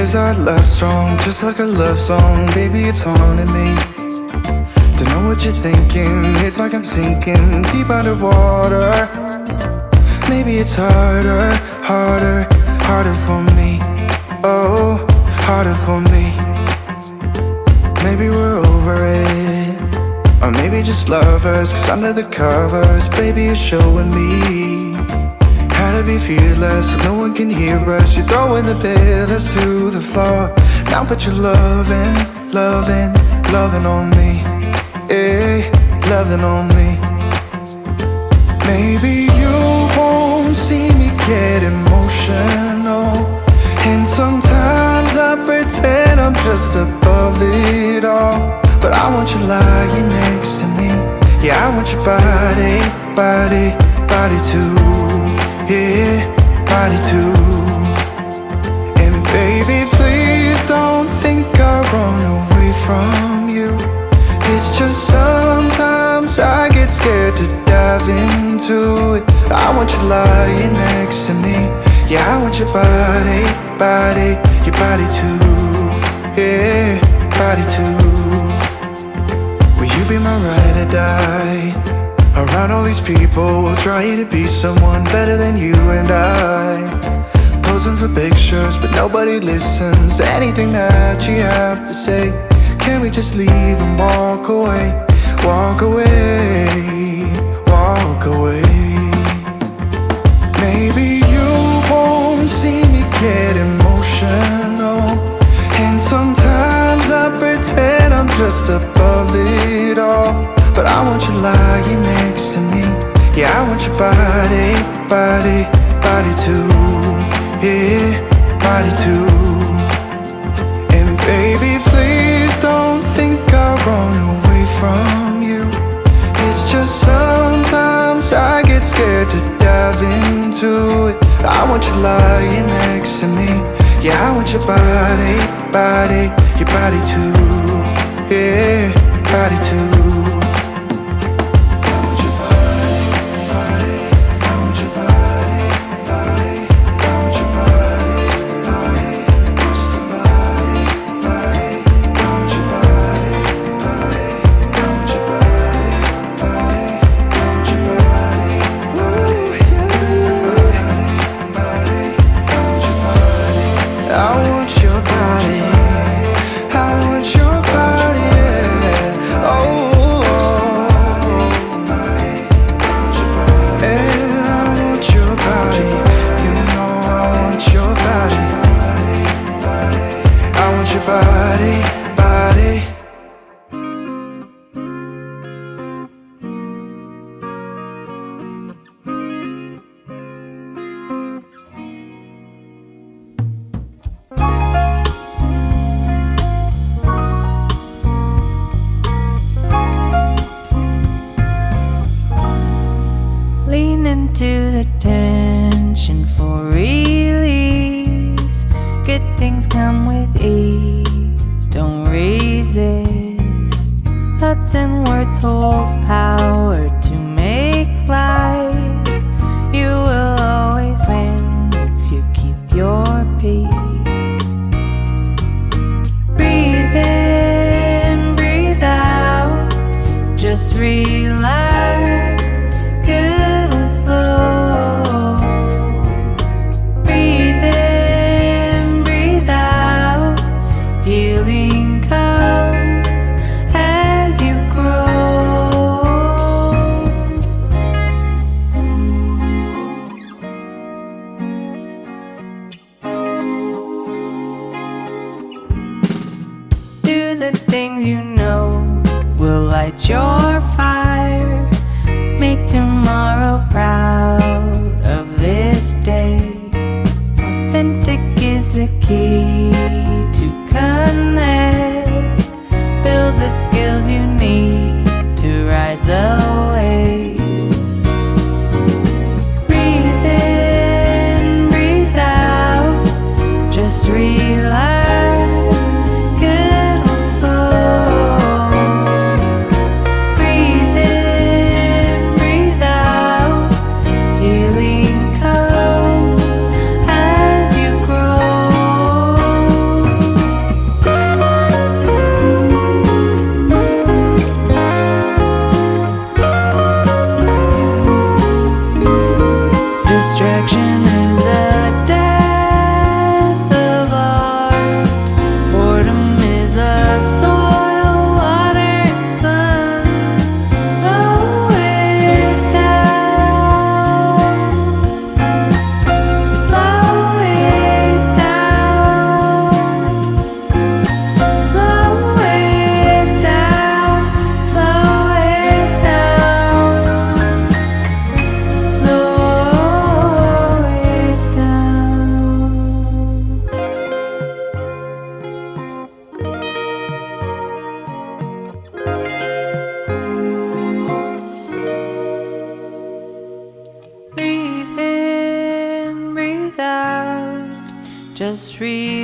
'Cause our love's strong, just like a love song. Baby, it's haunting me. Don't know what you're thinking. It's like I'm sinking deep underwater. Maybe it's harder, harder, harder for me. Oh, harder for me. Maybe we're over it, or maybe just lovers. 'Cause under the covers, baby, you're showing me how to be fearless so no one can hear us. You're throwing the pillars to the floor. Now put your loving, loving, loving on me. Eh, loving on me. Maybe you won't see me get emotional, and sometimes I pretend I'm just above it all. But I want you lying next to me. Yeah, I want your body, body, body too. Yeah, body too. And baby, please don't think I'll run away from you. It's just sometimes I get scared to dive into it. I want you lying next to me. Yeah, I want your body, body, your body too. Yeah, body too. Will you be my ride or die? Around all these people, we'll try to be someone better than you and I. Posing for pictures, but nobody listens to anything that you have to say. Can we just leave and walk away? Walk away, walk away. Maybe you won't see me get emotional, and sometimes I pretend I'm just above it all. But I want you lying next to me. Yeah, I want your body, body, body too. Yeah, body too. And baby, please don't think I'll run away from you. It's just sometimes I get scared to dive into it. I want you lying next to me. Yeah, I want your body, body, your body too. Yeah, body too. Into the tension for release. Good things come with ease. Don't resist. Thoughts and words hold power to make light. You will always win if you keep your peace. Breathe in, breathe out. Just relax. Good will flow. Breathe in, breathe out. Healing comes as you grow. Do the things you know will light your fire. just read.